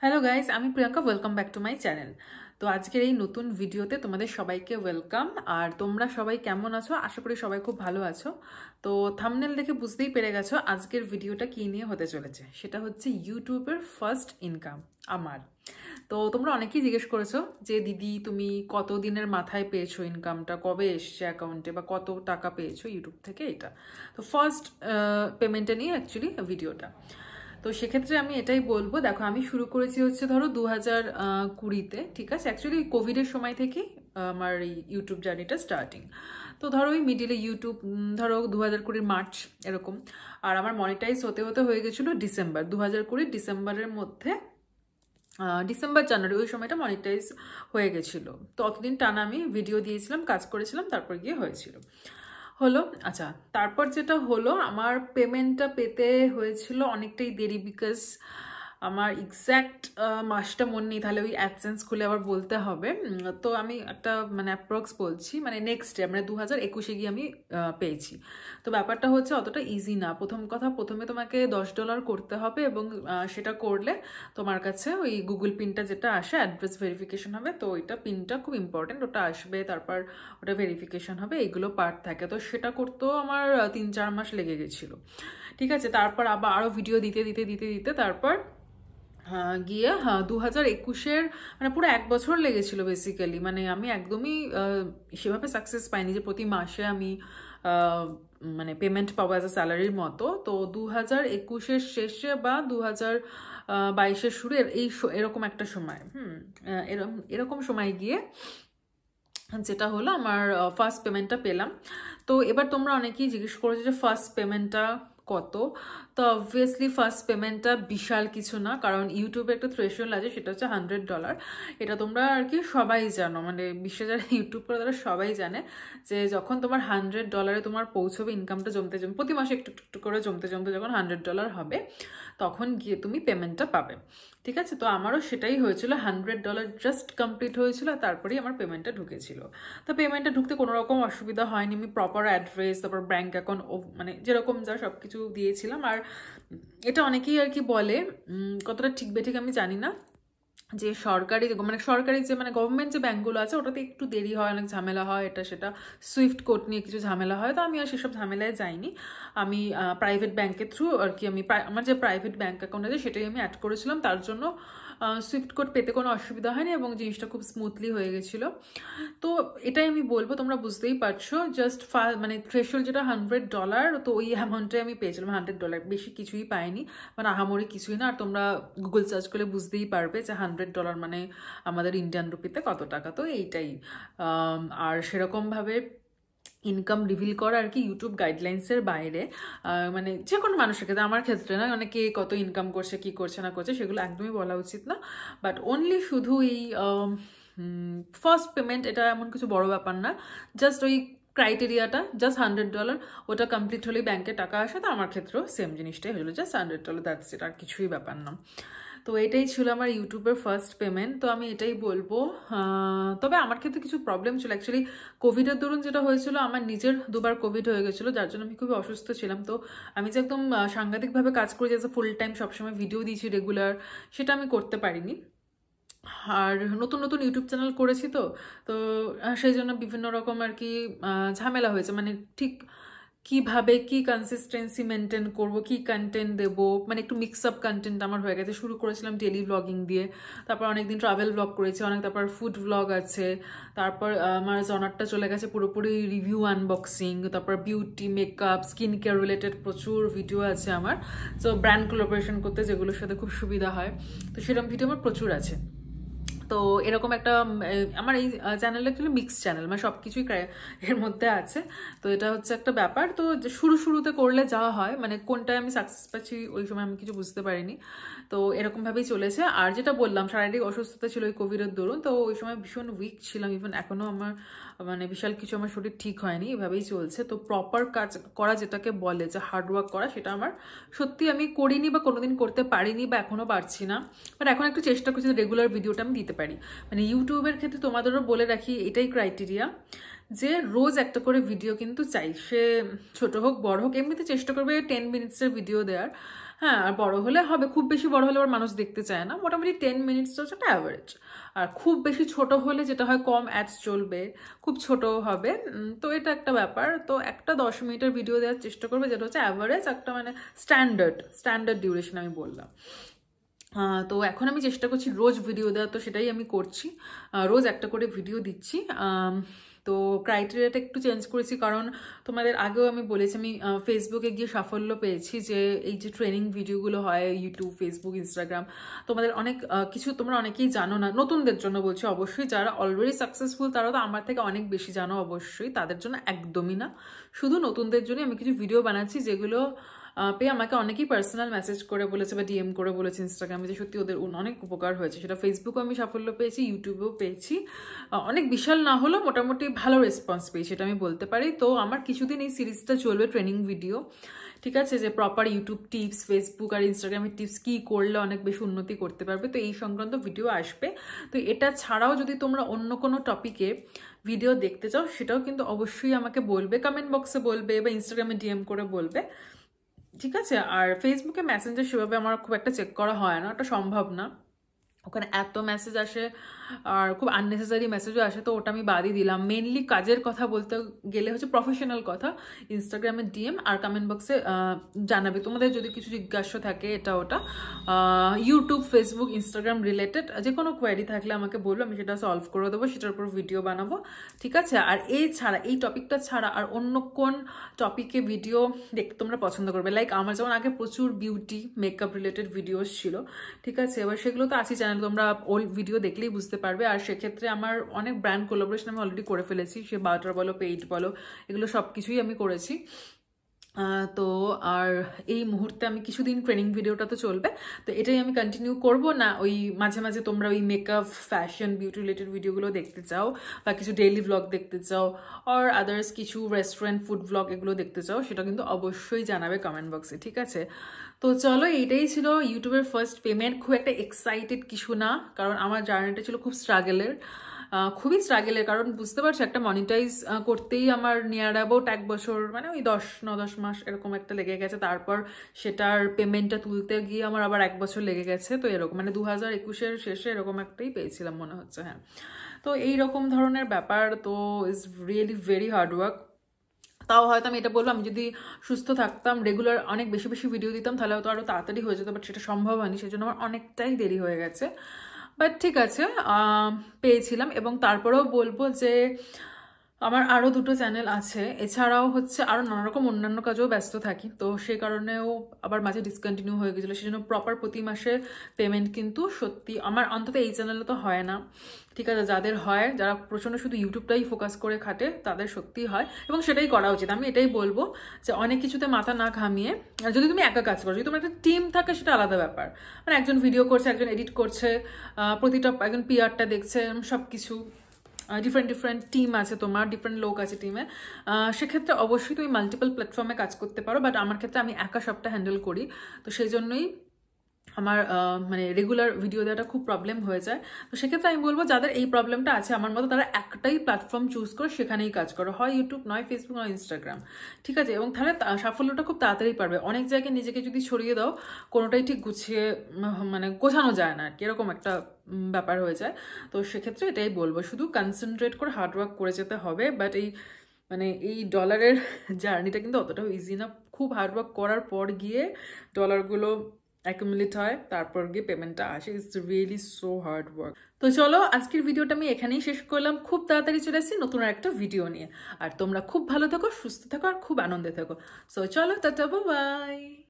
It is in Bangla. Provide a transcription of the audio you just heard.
হ্যালো গাইস, আমি Priyanka. Welcome back to my channel. তো আজকের এই নতুন ভিডিওতে তোমাদের সবাইকে ওয়েলকাম। আর তোমরা সবাই কেমন আছো? আশা করি সবাই খুব ভালো আছো। তো থাম্বনেল দেখে বুঝতেই পেরে গেছো আজকের ভিডিওটা কী নিয়ে হতে চলেছে। সেটা হচ্ছে ইউটিউবের ফার্স্ট ইনকাম আমার। তো তোমরা অনেকেই জিজ্ঞেস করেছো যে দিদি তুমি কত দিনের মাথায় পেয়েছো ইনকামটা, কবে এসছে অ্যাকাউন্টে, বা কত টাকা পেয়েছো ইউটিউব থেকে। এটা তো ফার্স্ট পেমেন্টটা নিয়ে অ্যাকচুয়ালি ভিডিওটা। তো সেক্ষেত্রে আমি এটাই বলবো, দেখো আমি শুরু করেছি হচ্ছে ধরো 2020-তে, ঠিক আছে। অ্যাকচুয়ালি কোভিডের সময় থেকেই আমার এই ইউটিউব জার্নিটা স্টার্টিং। তো ধরো ওই মিডিলে ইউটিউব ধরো 2020 মার্চ এরকম। আর আমার মনিটাইজ হতে হতে হয়ে গেছিলো ডিসেম্বর 2020 ডিসেম্বরের মধ্যে। ডিসেম্বর জানুয়ারি ওই সময়টা মনিটাইজ হয়ে গেছিলো। তো অতদিন টানা আমি ভিডিও দিয়েছিলাম, কাজ করেছিলাম, তারপর গিয়ে হয়েছিল হলো। আচ্ছা, তারপর যেটা হলো আমার পেমেন্টটা পেতে হয়েছিল অনেকটাই দেরি, বিকজ আমার এক্স্যাক্ট মাসটা মনে নেই, তাহলে ওই অ্যাডসেন্স খুলে আবার বলতে হবে। তো আমি একটা মানে অ্যাপ্রক্স বলছি, মানে নেক্সট ডে মানে 2021-এ গিয়ে আমি পেয়েছি। তো ব্যাপারটা হচ্ছে অতটা ইজি না। প্রথম কথা, প্রথমে তোমাকে $10 করতে হবে, এবং সেটা করলে তোমার কাছে ওই গুগল পিনটা যেটা আসে অ্যাড্রেস ভেরিফিকেশন হবে। তো ওইটা পিনটা খুব ইম্পর্টেন্ট, ওটা আসবে, তারপর ওটা ভেরিফিকেশন হবে, এইগুলো পার্ট থাকে। তো সেটা করতেও আমার 3-4 মাস লেগে গেছিলো, ঠিক আছে। তারপর আবার আরও ভিডিও দিতে দিতে দিতে দিতে তারপর গিয়ে 2021-এর মানে পুরো 1 বছর লেগেছিল বেসিক্যালি। মানে আমি একদমই সেভাবে সাকসেস পাইনি যে প্রতি মাসে আমি মানে পেমেন্ট পাবো অ্যাজ আ স্যালারির মতো। তো 2021-এর শেষে বা 2022-এর শুরু এরকম একটা সময় এরকম সময় গিয়ে যেটা হলো আমার ফার্স্ট পেমেন্টটা পেলাম। তো এবার তোমরা অনেকেই জিজ্ঞেস করেছো যে ফার্স্ট পেমেন্টটা কত। তো অবভিয়াসলি ফার্স্ট পেমেন্টটা বিশাল কিছু না, কারণ ইউটিউবে একটা থ্রেশহোল্ড আছে, সেটা হচ্ছে $100। এটা তোমরা আর কি সবাই জানো, মানে বিশ্বে যারা ইউটিউব করে তারা সবাই জানে যে যখন তোমার $100 তোমার পৌঁছবে, ইনকামটা জমতে জমতে প্রতি মাসে একটু একটু করে জমতে জমতে যখন $100 হবে, তখন গিয়ে তুমি পেমেন্টটা পাবে, ঠিক আছে। তো আমারও সেটাই হয়েছিল, $100 জাস্ট কমপ্লিট হয়েছিল, তারপরেই আমার পেমেন্টটা ঢুকেছিল। তো পেমেন্টটা ঢুকতে কোনো রকম অসুবিধা হয়নি। আমি প্রপার অ্যাড্রেস, তারপর ব্যাঙ্ক অ্যাকাউন্ট, মানে যেরকম যা সব কিছু দিয়েছিলাম। আর এটা অনেকেই আর কি বলে, কতটা ঠিক বেঠিক আমি জানি না, যে সরকারি যে মানে গভর্নমেন্ট যে ব্যাঙ্কগুলো আছে ওটাতে একটু দেরি হয়, অনেক ঝামেলা হয়, এটা সেটা সুইফট কোড নিয়ে কিছু ঝামেলা হয়। তো আমি আর সেসব ঝামেলায় যাইনি। আমি প্রাইভেট ব্যাঙ্কের থ্রু আর কি, আমার যে প্রাইভেট ব্যাঙ্ক অ্যাকাউন্ট আছে সেটাই আমি অ্যাড করেছিলাম, তার জন্য সুইফট কোড পেতে কোনো অসুবিধা হয়নি, এবং জিনিসটা খুব স্মুথলি হয়ে গেছিলো। তো এটাই আমি বলবো, তোমরা বুঝতেই পারছো, জাস্ট মানে থ্রেশহোল্ড যেটা $100, তো ওই অ্যামাউন্টটাই আমি পেয়েছিলাম। $100, বেশি কিছুই পাইনি, মানে আহামরি কিছুই না। আর তোমরা গুগল সার্চ করলে বুঝতেই পারবে যে $100 মানে আমাদের ইন্ডিয়ান রুপিতে কত টাকা। তো এইটাই। আর সেরকমভাবে ইনকাম রিভিল করা আর কি ইউটিউব গাইডলাইন্সের বাইরে, মানে যে কোনো মানুষের ক্ষেত্রে, আমার ক্ষেত্রে না, মানে কে কত ইনকাম করছে, কি করছে না করছে, সেগুলো একদমই বলা উচিত না। বাট অনলি শুধু এই ফার্স্ট পেমেন্ট, এটা এমন কিছু বড় ব্যাপার না। জাস্ট ওই ক্রাইটেরিয়াটা, জাস্ট $100, ওটা কমপ্লিট হলেই ব্যাংকে টাকা আসে। তো আমার ক্ষেত্রেও সেম জিনিসটাই হলো, জাস্ট $100, দ্যাটস ইট, আর কিছুই ব্যাপার না। তো এটাই ছিল আমার ইউটিউবের ফার্স্ট পেমেন্ট। তো আমি এটাই বলবো। তবে আমার ক্ষেত্রে কিছু প্রবলেম ছিল অ্যাকচুয়ালি। কোভিডের দরুন যেটা হয়েছিল, আমার নিজের 2বার কোভিড হয়ে গেছিলো, যার জন্য আমি খুবই অসুস্থ ছিলাম। তো আমি যে একদম সাংঘাতিকভাবে কাজ করি, যে ফুল টাইম সবসময় ভিডিও দিয়েছি রেগুলার, সেটা আমি করতে পারিনি। আর নতুন নতুন ইউটিউব চ্যানেল করেছি, তো তো সেই জন্য বিভিন্ন রকম আর কি ঝামেলা হয়েছে, মানে ঠিক কিভাবে কি কনসিস্টেন্সি মেনটেন করব, কি কন্টেন্ট দেব, মানে একটু মিক্স আপ কন্টেন্ট আমার হয়ে গেছে। শুরু করেছিলাম ডেলি ব্লগিং দিয়ে, তারপর অনেকদিন ট্রাভেল ব্লগ করেছি অনেক, তারপর ফুড ব্লগ আছে, তারপর আমার জনারটা চলে গেছে পুরোপুরি রিভিউ আনবক্সিং, তারপর beauty, makeup, skin care related প্রচুর ভিডিও আছে আমার। তো ব্র্যান্ড কোলাবোরেশন করতে যেগুলোর সাথে খুব সুবিধা হয়, তো সেরকম ভিডিও আমার প্রচুর আছে। তো এরকম একটা আমার এই চ্যানেলটা অ্যাকচুয়ালি মিক্স চ্যানেল, মানে সব কিছুই এর মধ্যে আছে। তো এটা হচ্ছে একটা ব্যাপার। তো শুরুতে করলে যা হয়, মানে কোনটায় আমি সাকসেস পাচ্ছি ওই সময় আমি কিছু বুঝতে পারিনি। তো এরকমভাবেই চলেছে। আর যেটা বললাম, শারীরিক অসুস্থতা ছিল ওই কোভিডের দরুন, তো ওই সময় ভীষণ উইক ছিলাম। ইভেন এখনও আমার মানে বিশাল কিছু আমার শরীর ঠিক হয়নি, এভাবেই চলছে। তো প্রপার কাজ করা যেটাকে বলে, যে হার্ডওয়ার্ক করা, সেটা আমার সত্যি আমি করিনি, বা কোনোদিন করতে পারিনি, বা এখনও পারছি না। বাট এখন একটু চেষ্টা করছি যে রেগুলার ভিডিওটা আমি দিতে পারি। মানে ইউটিউবের ক্ষেত্রে তোমাদেরও বলে রাখি, এটাই ক্রাইটেরিয়া, যে রোজ একটা করে ভিডিও কিন্তু চাই, সে ছোট হোক বড় হোক। এমনিতে চেষ্টা করবে 10 মিনিটসের ভিডিও দেওয়ার, হ্যাঁ, আর বড় হলে হবে, খুব বেশি বড় হলে আবার মানুষ দেখতে চায় না, মোটামুটি 10 মিনিটস হচ্ছে একটা অ্যাভারেজ। আর খুব বেশি ছোট হলে যেটা হয় কম অ্যাডস চলবে, খুব ছোট হবে। তো এটা একটা ব্যাপার। তো একটা 10 মিনিটের ভিডিও দেওয়ার চেষ্টা করবে, যেটা হচ্ছে অ্যাভারেজ একটা মানে স্ট্যান্ডার্ড ডিউরেশন আমি বললাম। তো এখন আমি চেষ্টা করছি রোজ ভিডিও দেওয়া, তো সেটাই আমি করছি, রোজ একটা করে ভিডিও দিচ্ছি। তো ক্রাইটেরিয়াটা একটু চেঞ্জ করেছি, কারণ তোমাদের আগেও আমি বলেছি আমি ফেসবুকে গিয়ে সাফল্য পেয়েছি, যে এই যে ট্রেনিং ভিডিওগুলো হয় ইউটিউব, ফেসবুক, ইনস্টাগ্রাম, তোমাদের অনেক কিছু তোমরা অনেকেই জানো না, নতুনদের জন্য বলছি অবশ্যই, যারা অলরেডি সাকসেসফুল তারা তো আমার থেকে অনেক বেশি জানো অবশ্যই, তাদের জন্য একদমই না, শুধু নতুনদের জন্য আমি কিছু ভিডিও বানাচ্ছি, যেগুলো পেয়ে আমাকে অনেকেই পার্সোনাল মেসেজ করে বলেছে বা ডিএম করে বলেছে ইনস্টাগ্রামে, যে সত্যি ওদের অনেক উপকার হয়েছে। সেটা ফেসবুকেও আমি সাফল্য পেয়েছি, ইউটিউবেও পেয়েছি, অনেক বিশাল না হলেও মোটামুটি ভালো রেসপন্স পেয়েছি, এটা আমি বলতে পারি। তো আমার কিছুদিন এই সিরিজটা চলবে, ট্রেনিং ভিডিও, ঠিক আছে, যে প্রপার ইউটিউব টিপস, ফেসবুক আর ইনস্টাগ্রামের টিপস কী করলে অনেক বেশি উন্নতি করতে পারবে, তো এই সংক্রান্ত ভিডিও আসবে। তো এটা ছাড়াও যদি তোমরা অন্য কোনো টপিকে ভিডিও দেখতে চাও, সেটাও কিন্তু অবশ্যই আমাকে বলবে, কমেন্ট বক্সে বলবে বা ইনস্টাগ্রামে ডিএম করে বলবে, ঠিক আছে। আর ফেসবুকে মেসেঞ্জার সেভাবে আমার খুব একটা চেক করা হয় না, ওটা সম্ভব না, ওখানে এত মেসেজ আসে আর খুব আননেসেসারি মেসেজও আসে, তো ওটা আমি বাদই দিলাম। মেনলি কাজের কথা বলতে গেলে হচ্ছে প্রফেশনাল কথা, ইনস্টাগ্রামে ডিএম আর কমেন্ট বক্সে জানাবে তোমাদের যদি কিছু জিজ্ঞাসা থাকে, এটা ওটা ইউটিউব, ফেসবুক, ইনস্টাগ্রাম রিলেটেড যে কোনো কোয়ারি থাকলে আমাকে বলবো, আমি সেটা সলভ করে দেবো, সেটার উপর ভিডিও বানাবো, ঠিক আছে। আর এই ছাড়া, এই টপিকটা ছাড়া আর অন্য কোন টপিকে ভিডিও দেখতে তোমরা পছন্দ করবে, লাইক আমার যেমন আগে প্রচুর বিউটি মেকআপ রিলেটেড ভিডিওস ছিল, ঠিক আছে, এবার সেগুলো তো আছে চ্যানেল, তোমরা ওল্ড ভিডিও দেখলেই বুঝতে পারবে। আর সেক্ষেত্রে আমার অনেক ব্র্যান্ড কোলাবোরেশন আমি অলরেডি করে ফেলেছি, সে বাটার বলো, পেইড বলো, এগুলো সব কিছুই আমি করেছি। তো আর এই মুহূর্তে আমি কিছুদিন ট্রেনিং ভিডিওটা তো চলবে, তো এটাই আমি কন্টিনিউ করব না, ওই মাঝে মাঝে তোমরা ওই মেকআপ, ফ্যাশন, বিউটি রিলেটেড ভিডিওগুলো দেখতে চাও বা কিছু ডেইলি ভ্লগ দেখতে চাও আর আদার্স কিছু রেস্টুরেন্ট ফুড ভ্লগ এগুলো দেখতে চাও, সেটা কিন্তু অবশ্যই জানাবে কমেন্ট বক্সে, ঠিক আছে। তো চলো, এইটাই ছিল ইউটিউবের ফার্স্ট পেমেন্ট। খুব একটা এক্সাইটেড কিছু না, কারণ আমার জার্নিটা ছিল খুব খুবই স্ট্রাগেলের, কারণ বুঝতে পারছো একটা মনিটাইজ করতেই আমার নিয়ার অ্যাবাউট 1 বছর, মানে ওই 10 মাস এরকম একটা লেগে গেছে, তারপর সেটার পেমেন্টটা তুলতে গিয়ে আমার আবার 1 বছর লেগে গেছে, তো এরকম মানে 2021-এর শেষে এরকম একটাই পেয়েছিলাম মনে হচ্ছে, হ্যাঁ। তো এইরকম ধরনের ব্যাপার, তো is really very hard work. তাও হয়তো আমি এটা বলবো, আমি যদি সুস্থ থাকতাম, রেগুলার অনেক বেশি বেশি ভিডিও দিতাম, তাহলে হয়তো আরও তাড়াতাড়ি হয়ে যেত, বাট সেটা সম্ভব হয়নি, সেই জন্য আমার অনেকটাই দেরি হয়ে গেছে। বাট ঠিক আছে, পেয়েছিলাম। এবং তারপরেও বলবো যে আমার আরও 2টো চ্যানেল আছে, এছাড়াও হচ্ছে আরও নানা রকম অন্যান্য কাজেও ব্যস্ত থাকি, তো সেই কারণেও আবার মাঝে ডিসকন্টিনিউ হয়ে গেছিলো, সেই জন্য প্রপার প্রতি মাসে পেমেন্ট কিন্তু সত্যি আমার অন্তত এই চ্যানেলে তো হয় না, ঠিক আছে। যাদের হয়, যারা প্রচণ্ড শুধু ইউটিউবটাই ফোকাস করে খাটে, তাদের সত্যিই হয়, এবং সেটাই করা উচিত। আমি এটাই বলবো যে অনেক কিছুতে মাথা না ঘামিয়ে, যদি তুমি একা কাজ করো, যদি তোমার একটা টিম থাকে সেটা আলাদা ব্যাপার, মানে একজন ভিডিও করছে, একজন এডিট করছে, প্রতিটা একজন পিআরটা দেখছে, সব কিছু ডিফারেন্ট টিম আছে, তোমার ডিফারেন্ট লোক আছে টিমে, সেক্ষেত্রে অবশ্যই তুমি মাল্টিপল প্ল্যাটফর্মে কাজ করতে পারো, বাট আমার ক্ষেত্রে আমি একা সবটা হ্যান্ডেল করি, তো সেই জন্যই আমার মানে রেগুলার ভিডিও দেওয়াটা খুব প্রবলেম হয়ে যায়। তো সেক্ষেত্রে আমি বলবো যাদের এই প্রবলেমটা আছে আমার মতো, তারা একটাই প্ল্যাটফর্ম চুজ করে সেখানেই কাজ করো, হয় ইউটিউব, নয় ফেসবুক, নয় ইনস্টাগ্রাম, ঠিক আছে। এবং তাহলে সাফল্যটা খুব তাড়াতাড়ি পারবে। অনেক জায়গায় নিজেকে যদি ছড়িয়ে দাও, কোনোটাই ঠিক গুছিয়ে মানে গোছানো যায় না, এরকম একটা ব্যাপার হয়ে যায়। তো সেক্ষেত্রে এটাই বলবো, শুধু কনসেন্ট্রেট করে হার্ডওয়ার্ক করে যেতে হবে। বাট এই মানে এই ডলারের জার্নিটা কিন্তু অতটাও ইজি না, খুব হার্ডওয়ার্ক করার পর গিয়ে ডলারগুলো অ্যাকুমুলেট হয়, তারপর গিয়ে পেমেন্টটা আসে। It's really so hard work. তো চলো, আজকের ভিডিওটা আমি এখানেই শেষ করলাম, খুব তাড়াতাড়ি চলে আসছি নতুন একটা ভিডিও নিয়ে। আর তোমরা খুব ভালো থাকো, সুস্থ থাকো আর খুব আনন্দে থাকো। সো চলো, টাটা, বাই।